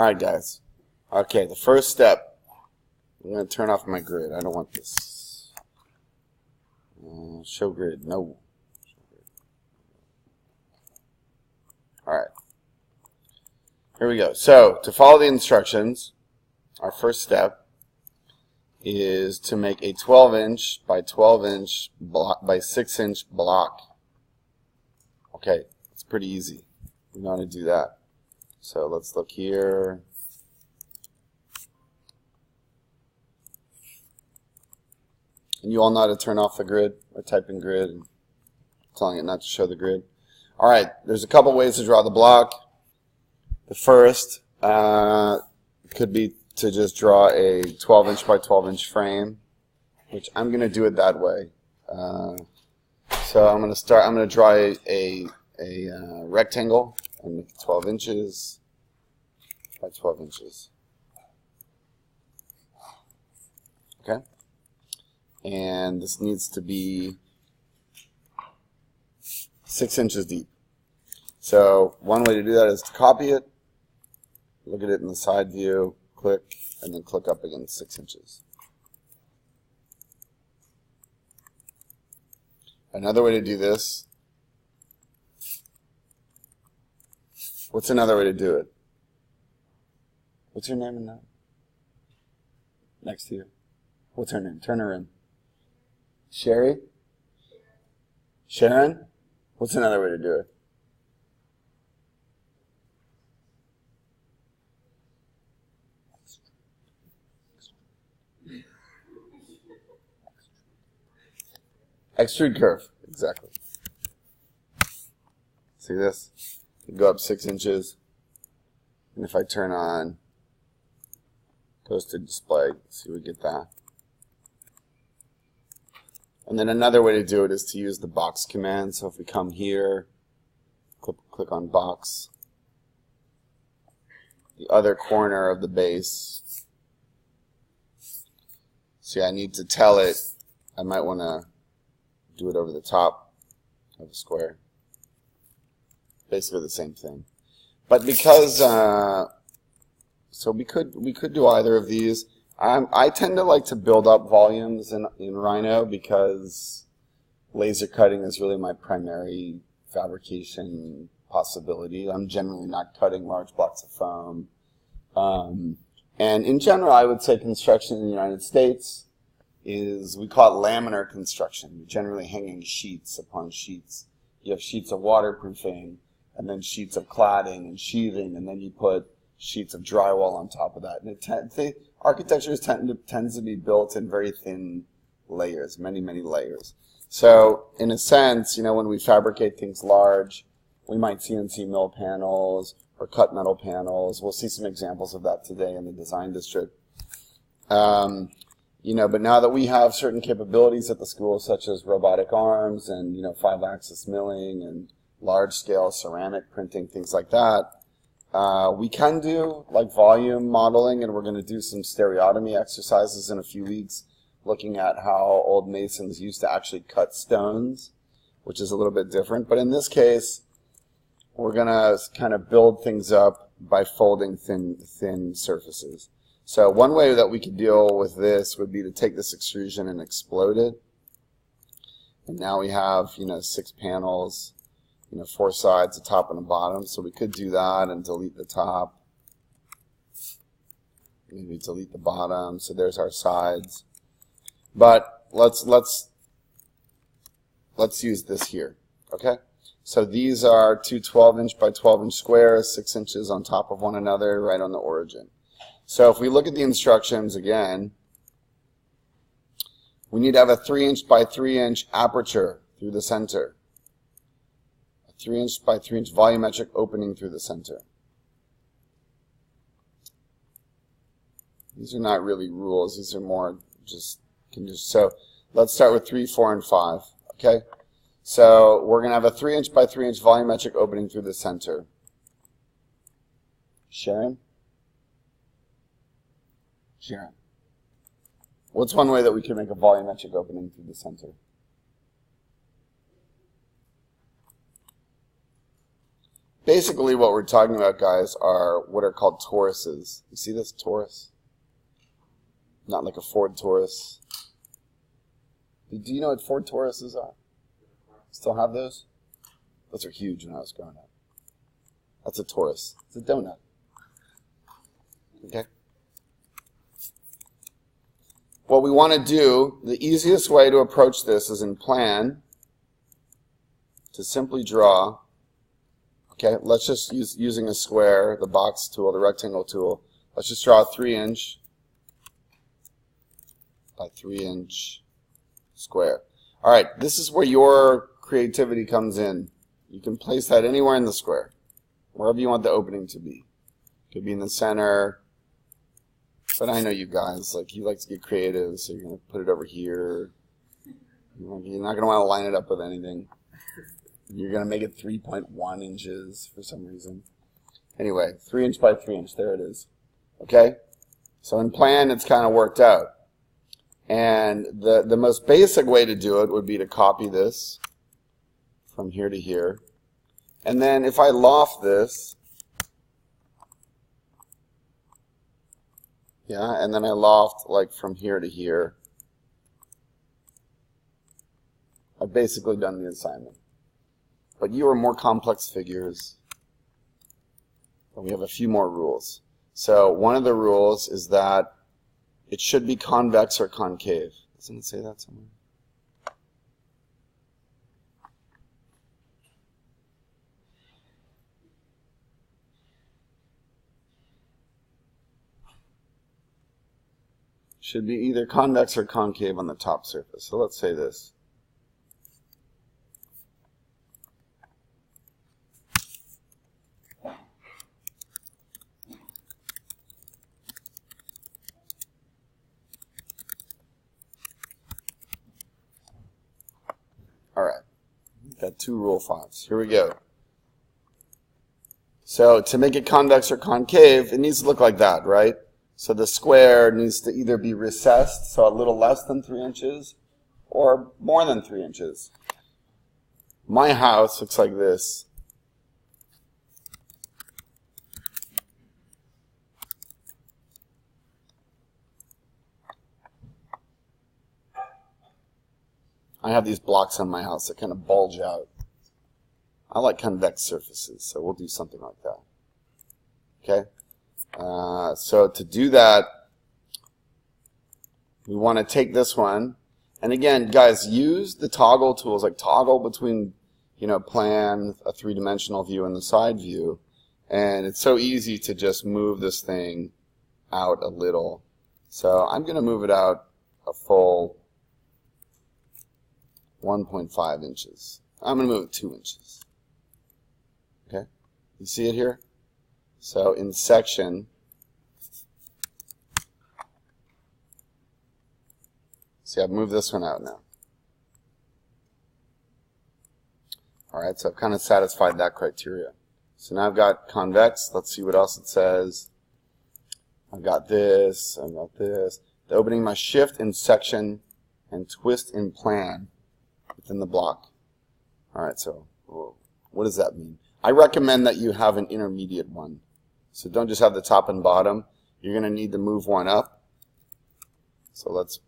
Alright guys, okay, the first step, I'm going to turn off my grid. I don't want this. Show grid, no. Alright, here we go. So, to follow the instructions, our first step is to make a 12-inch by 12-inch block by 6-inch block. Okay, it's pretty easy. We know how to do that. So let's look here. And you all know how to turn off the grid or type in grid and telling it not to show the grid. Alright, there's a couple ways to draw the block. The first could be to just draw a 12-inch by 12-inch frame, which I'm going to do it that way. So I'm going to draw a rectangle and make it 12 inches by 12 inches. Okay? And this needs to be 6 inches deep. So one way to do that is to copy it, look at it in the side view, click, and then click up again 6 inches. Another way to do this, what's another way to do it? What's your name in that? Next to you. What's her name? Turn her in. Sherry? Sharon? What's another way to do it? Extrude curve, exactly. See this? You go up 6 inches, and if I turn on goes to display, see we get that. And then another way to do it is to use the box command. So if we come here, click on box, the other corner of the base. See, I need to tell it, I might want to do it over the top of the square. Basically the same thing. But because, so we could do either of these. I tend to like to build up volumes in Rhino because laser cutting is really my primary fabrication possibility. I'm generally not cutting large blocks of foam. And in general, I would say construction in the United States is, we call it laminar construction. You're generally hanging sheets upon sheets. You have sheets of waterproofing, and then sheets of cladding and sheathing, and then you put sheets of drywall on top of that. And architecture tends to be built in very thin layers, many, many layers. So in a sense, you know, when we fabricate things large, we might CNC mill panels or cut metal panels. We'll see some examples of that today in the design district. You know, but now that we have certain capabilities at the school, such as robotic arms and, you know, 5-axis milling and large-scale ceramic printing, things like that, we can do like volume modeling, and we're going to do some stereotomy exercises in a few weeks, looking at how old masons used to actually cut stones, which is a little bit different. But in this case, we're going to kind of build things up by folding thin surfaces. So one way that we could deal with this would be to take this extrusion and explode it. And now we have, you know, 6 panels, you know, 4 sides, a top and a bottom. So we could do that and delete the top. Maybe delete the bottom. So there's our sides. But let's use this here. Okay? So these are two 12-inch by 12-inch squares, 6 inches on top of one another, right on the origin. So if we look at the instructions again, we need to have a 3-inch by 3-inch aperture through the center. A 3-inch by 3-inch volumetric opening through the center. These are not really rules. These are more just conditions. So let's start with 3, 4, and 5. Okay? So we're going to have a 3-inch by 3-inch volumetric opening through the center. Sharon? Sharon. What's one way that we can make a volumetric opening through the center? basically what we're talking about, guys, are what are called toruses. You see this torus? Not like a Ford Taurus. Do you know what Ford Tauruses are? Still have those? Those are huge when I was growing up. That's a torus. It's a donut. Okay? What we want to do, the easiest way to approach this is in plan to simply draw. Okay, let's just use using a square, the box tool, the rectangle tool. Let's just draw a 3-inch by 3-inch square. All right, this is where your creativity comes in. You can place that anywhere in the square, wherever you want the opening to be. It could be in the center, but I know you guys, like, you like to get creative, so you're going to put it over here. You're not going to want to line it up with anything. You're going to make it 3.1 inches for some reason. Anyway, 3-inch by 3-inch, there it is. Okay? So in plan, it's kind of worked out. And the most basic way to do it would be to copy this from here to here. And then if I loft this, yeah, and then I loft like from here to here, I've basically done the assignment. But you are more complex figures, and we have a few more rules. So one of the rules is that it should be convex or concave. Doesn't it say that somewhere? Should be either convex or concave on the top surface. So let's say this. All right, got 2 rule 5s. Here we go. So to make it convex or concave, it needs to look like that, right? So the square needs to either be recessed, so a little less than 3 inches, or more than 3 inches. My house looks like this. I have these blocks on my house that kind of bulge out. I like convex surfaces, so we'll do something like that. Okay? So to do that, we want to take this one. And again, guys, use the toggle tools, like toggle between, plan, a 3-dimensional view, and the side view. And it's so easy to just move this thing out a little. So I'm going to move it out a full 1.5 inches. I'm going to move it 2 inches. Okay? You see it here? So in section, see, I've moved this one out now. All right, so I've kind of satisfied that criteria. So now I've got convex. Let's see what else it says. I've got this. I've got this. The opening must shift in section and twist in plan within the block. All right, so what does that mean? I recommend that you have an intermediate one. So don't just have the top and bottom. You're going to need to move one up. So let's,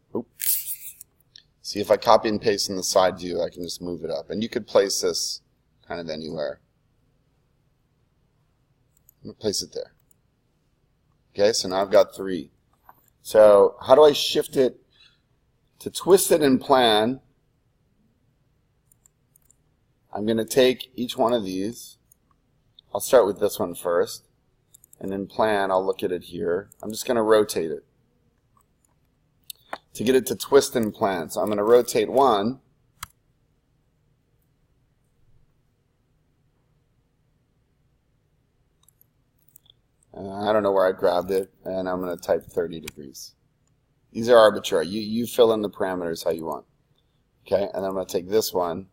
see if I copy and paste in the side view, I can just move it up. And you could place this kind of anywhere. I'm going to place it there. Okay, so now I've got 3. So how do I shift it? To twist it in plan, I'm going to take each one of these. I'll start with this one first. And in plan, I'll look at it here. I'm just going to rotate it to get it to twist in plan. So I'm going to rotate one. I don't know where I grabbed it, and I'm going to type 30 degrees. These are arbitrary. You fill in the parameters how you want. Okay, and then I'm going to take this one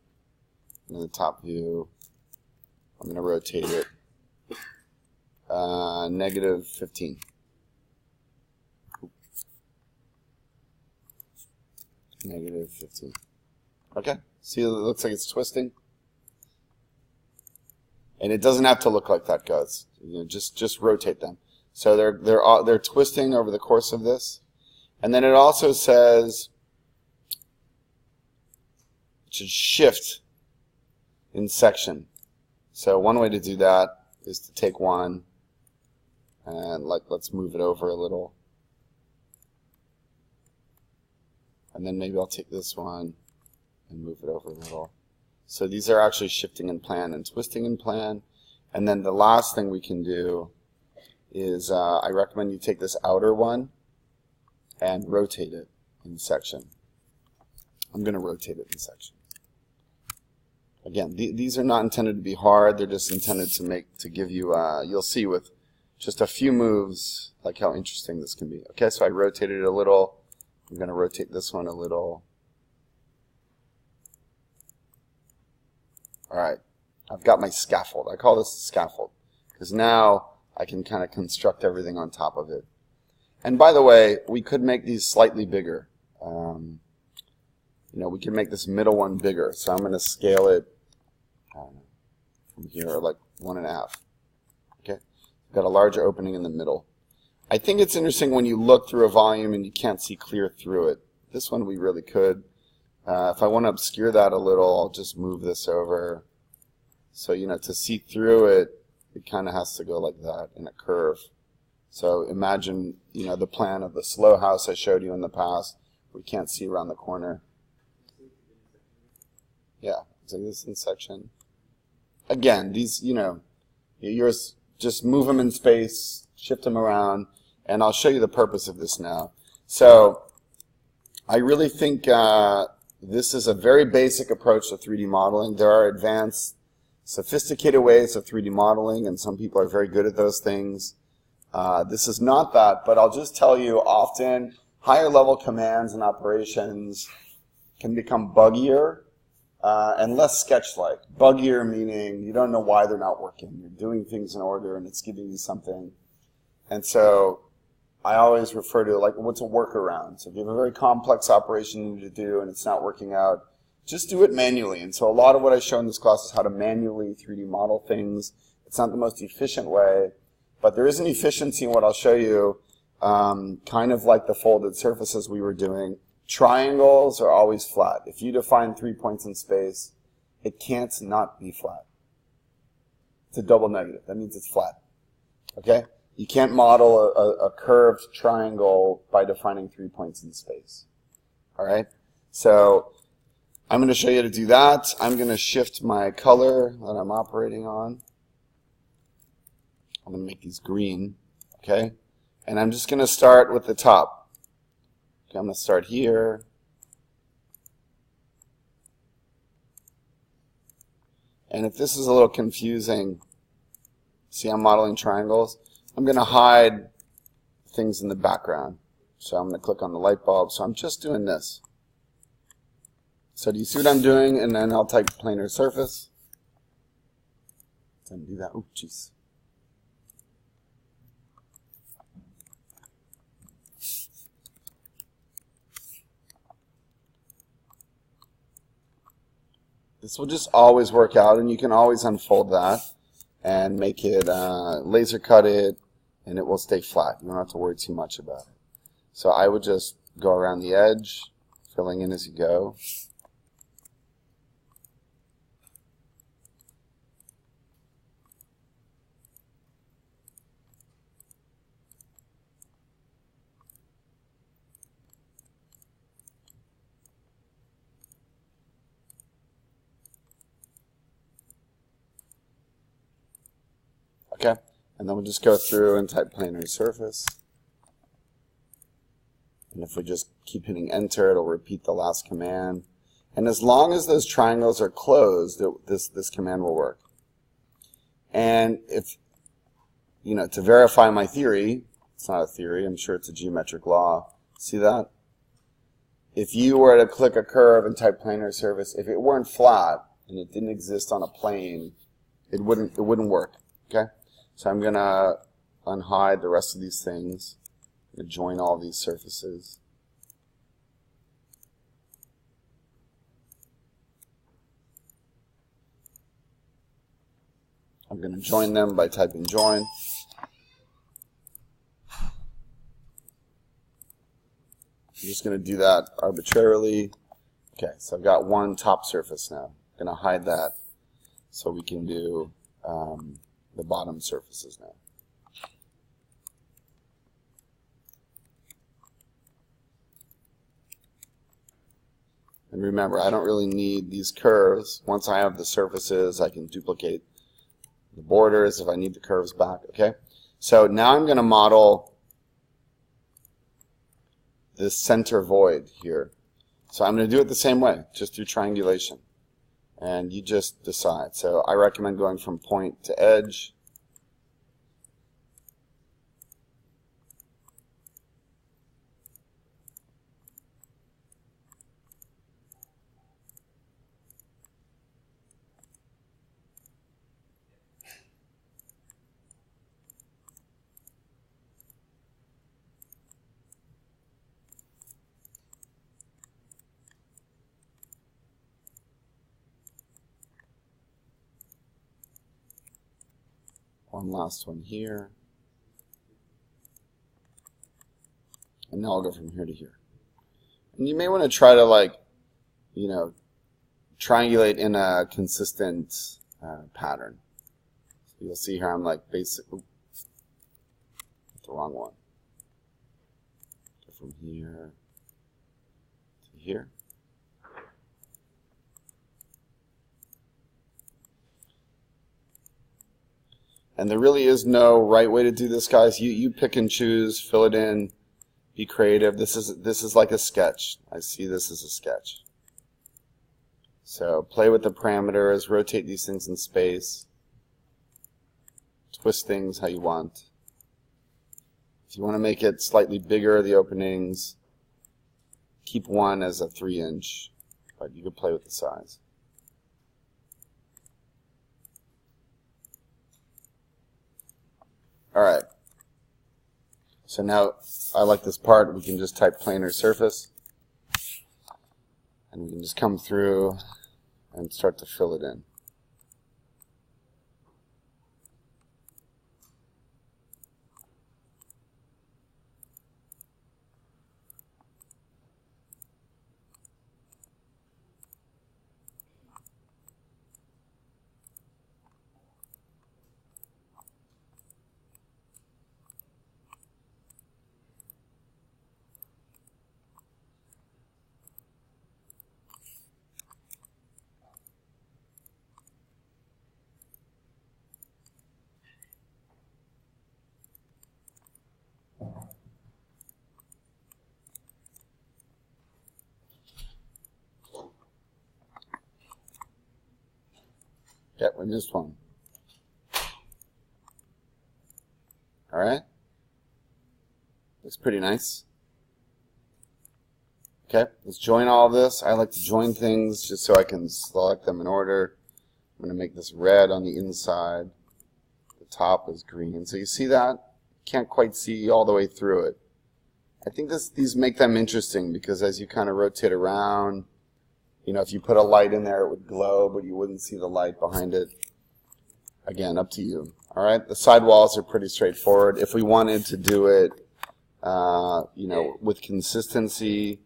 in the top view. I'm going to rotate it negative 15. Negative 15. Okay, see, it looks like it's twisting. And it doesn't have to look like that, guys. Just rotate them. So they're twisting over the course of this. And then it also says it should shift in section. So one way to do that is to take one and let's move it over a little. And then maybe I'll take this one and move it over a little. So these are actually shifting in plan and twisting in plan. And then the last thing we can do is I recommend you take this outer one and rotate it in section. I'm going to rotate it in section. Again, these are not intended to be hard. They're just intended to give you, you'll see with just a few moves, like how interesting this can be. Okay, so I rotated it a little. I'm going to rotate this one a little. All right, I've got my scaffold. I call this a scaffold because now I can kind of construct everything on top of it. And by the way, we could make these slightly bigger. We can make this middle one bigger. So I'm going to scale it from here, like 1.5. Okay, got a larger opening in the middle. I think it's interesting when you look through a volume and you can't see clear through it. This one we really could. If I want to obscure that a little, I'll just move this over. So, to see through it, it kind of has to go like that in a curve. So imagine, the plan of the slow house I showed you in the past. We can't see around the corner. Yeah, so this in section. Again, these, yours, just move them in space, shift them around, and I'll show you the purpose of this now. So I really think this is a very basic approach to 3D modeling. There are advanced, sophisticated ways of 3D modeling, and some people are very good at those things. This is not that, but I'll just tell you often higher level commands and operations can become buggier and less sketch-like. Buggier meaning you don't know why they're not working. You're doing things in order and it's giving you something. And so I always refer to what's a workaround. So if you have a very complex operation you need to do and it's not working out, just do it manually. And so a lot of what I show in this class is how to manually 3D model things. It's not the most efficient way, but there is an efficiency in what I'll show you, kind of like the folded surfaces we were doing. Triangles are always flat. If you define 3 points in space, it can't not be flat. It's a double negative. That means it's flat. Okay? You can't model a curved triangle by defining 3 points in space. All right? So I'm going to show you how to do that. I'm going to shift my color that I'm operating on. I'm going to make these green. Okay? And I'm just going to start with the top. Okay, I'm going to start here. And if this is a little confusing, see I'm modeling triangles, I'm going to hide things in the background. So I'm going to click on the light bulb. So I'm just doing this. So do you see what I'm doing? And then I'll type planar surface. Let's undo that. Oh, jeez. This will just always work out, and you can always unfold that and make it, laser cut it, and it will stay flat. You don't have to worry too much about it. So I would just go around the edge, filling in as you go. Okay, and then we'll just go through and type planar surface. And if we just keep hitting enter, it'll repeat the last command. And as long as those triangles are closed, this command will work. And if, to verify my theory, it's not a theory, I'm sure it's a geometric law. See that? If you were to click a curve and type planar surface, if it weren't flat and it didn't exist on a plane, it wouldn't work. Okay? So I'm going to unhide the rest of these things. I'm going to join all these surfaces. I'm going to join them by typing join. I'm just going to do that arbitrarily. Okay, so I've got one top surface now. I'm going to hide that so we can do the bottom surfaces now. And remember, I don't really need these curves. Once I have the surfaces, I can duplicate the borders if I need the curves back. Okay, so now I'm going to model this center void here. So I'm going to do it the same way, just through triangulation. And you just decide. So I recommend going from point to edge. One last one here. And now I'll go from here to here. And you may want to try to, like, you know, triangulate in a consistent pattern. So you'll see here I'm like basically the wrong one. Go from here to here. And there really is no right way to do this, guys. You pick and choose, fill it in, be creative. This is like a sketch. I see this as a sketch. So play with the parameters, rotate these things in space, twist things how you want. If you want to make it slightly bigger, the openings, keep one as a 3-inch, but you can play with the size. Alright, so now I like this part. We can just type planar surface, and we can just come through and start to fill it in. Yep, we missed one. Alright. Looks pretty nice. Okay, let's join all of this. I like to join things just so I can select them in order. I'm going to make this red on the inside. The top is green. So you see that? Can't quite see all the way through it. I think these make them interesting because as you kind of rotate around, you know, if you put a light in there, it would glow, but you wouldn't see the light behind it. Again, up to you. All right, the sidewalls are pretty straightforward. If we wanted to do it, you know, with consistency,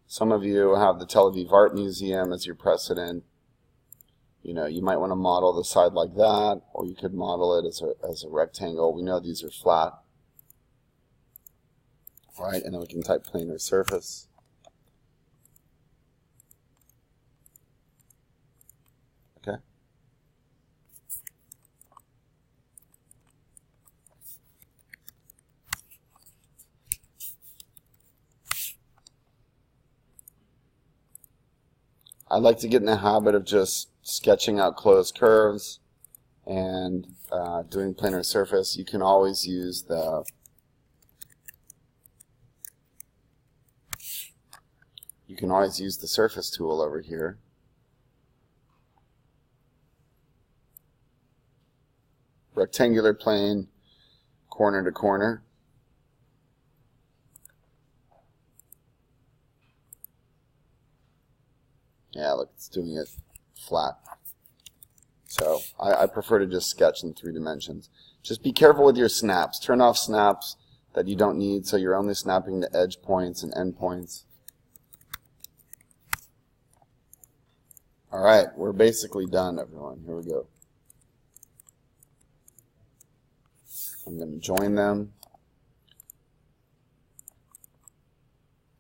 some of you have the Tel Aviv Art Museum as your precedent. You know, you might want to model the side like that, or you could model it as a rectangle. We know these are flat. All right, and then we can type planar surface. Okay. I like to get in the habit of just sketching out closed curves and doing planar surface. You can always use the surface tool over here. Rectangular plane, corner to corner. Yeah, look, it's doing it flat. So I prefer to just sketch in 3 dimensions. Just be careful with your snaps. Turn off snaps that you don't need, so you're only snapping the edge points and end points. All right, we're basically done, everyone. Here we go. I'm going to join them.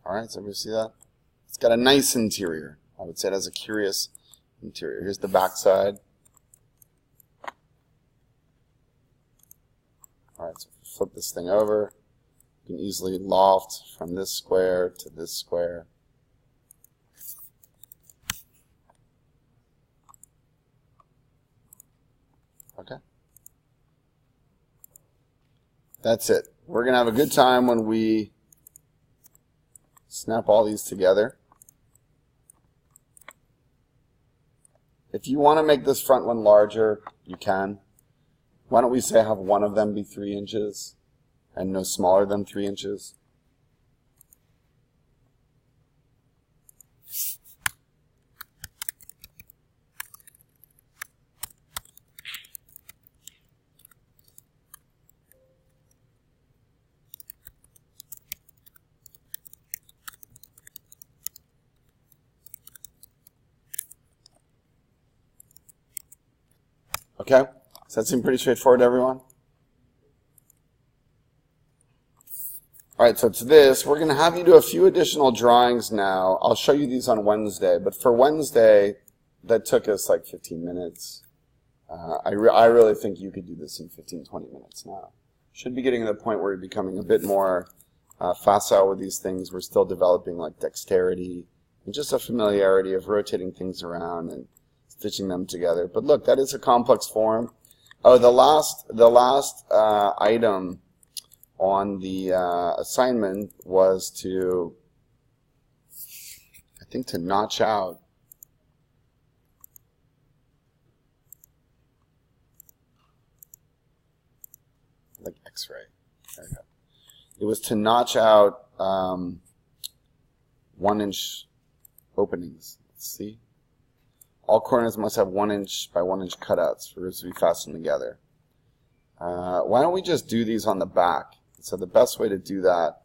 All right, so everybody see that? It's got a nice interior. I would say it has a curious interior. Here's the back side. All right, so flip this thing over. You can easily loft from this square to this square. Okay. That's it. We're going to have a good time when we snap all these together. If you want to make this front one larger, you can. Why don't we say have one of them be 3 inches and no smaller than 3 inches? Okay? Does that seem pretty straightforward to everyone? Alright, so to this, we're going to have you do a few additional drawings now. I'll show you these on Wednesday, but for Wednesday, that took us like 15 minutes. I really think you could do this in 15, 20 minutes now. Should be getting to the point where you're becoming a bit more facile with these things. We're still developing like dexterity and just a familiarity of rotating things around and stitching them together. But look, that is a complex form. Oh, the last item on the assignment was to, I think, to notch out like X-ray. There we go. It was to notch out 1-inch openings. Let's see. All corners must have 1 inch by 1 inch cutouts for it to be fastened together. Why don't we just do these on the back? So the best way to do that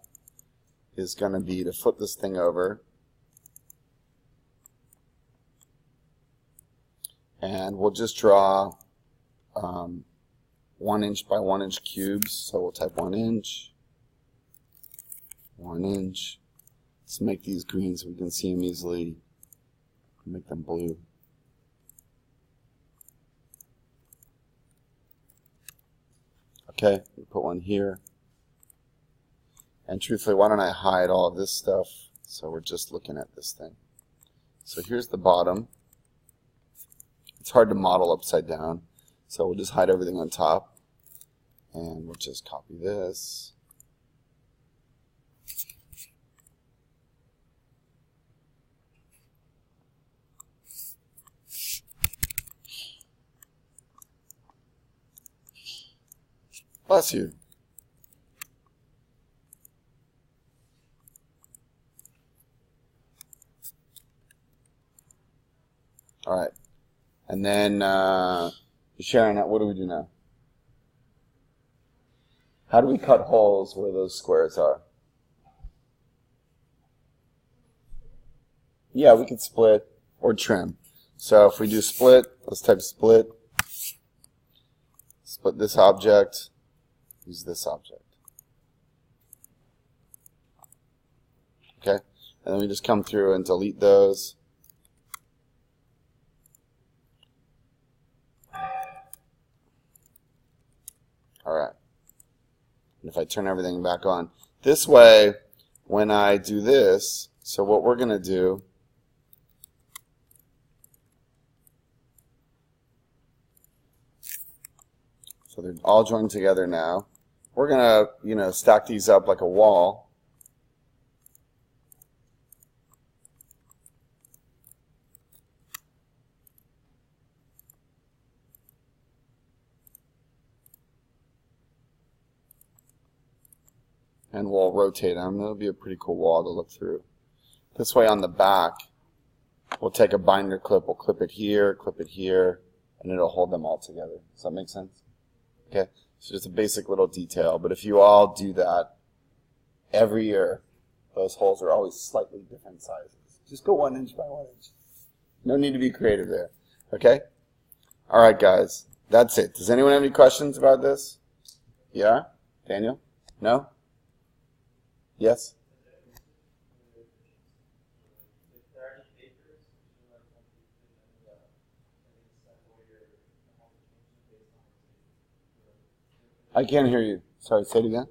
is going to be to flip this thing over. And we'll just draw 1 inch by 1 inch cubes. So we'll type 1 inch, 1 inch. Let's make these green so we can see them easily. Make them blue. Okay, put one here. And truthfully, why don't I hide all of this stuff so we're just looking at this thing. So here's the bottom. It's hard to model upside down, so we'll just hide everything on top. And we'll just copy this. Bless you. All right. And then, Sharon, what do we do now? How do we cut holes where those squares are? Yeah, we could split or trim. So if we do split, let's type split. Split this object. Use this object. Okay, and then we just come through and delete those. Alright. And if I turn everything back on, this way, when I do this, so what we're going to do so they're all joined together now. We're going to, stack these up like a wall. And we'll rotate them. It'll be a pretty cool wall to look through. This way on the back, we'll take a binder clip. We'll clip it here, and it'll hold them all together. Does that make sense? Okay, so just a basic little detail, but if you all do that every year, those holes are always slightly different sizes. Just go 1 inch by 1 inch. No need to be creative there. Okay? All right, guys. That's it. Does anyone have any questions about this? Yeah? Daniel? No? Yes? I can't hear you. Sorry, say it again.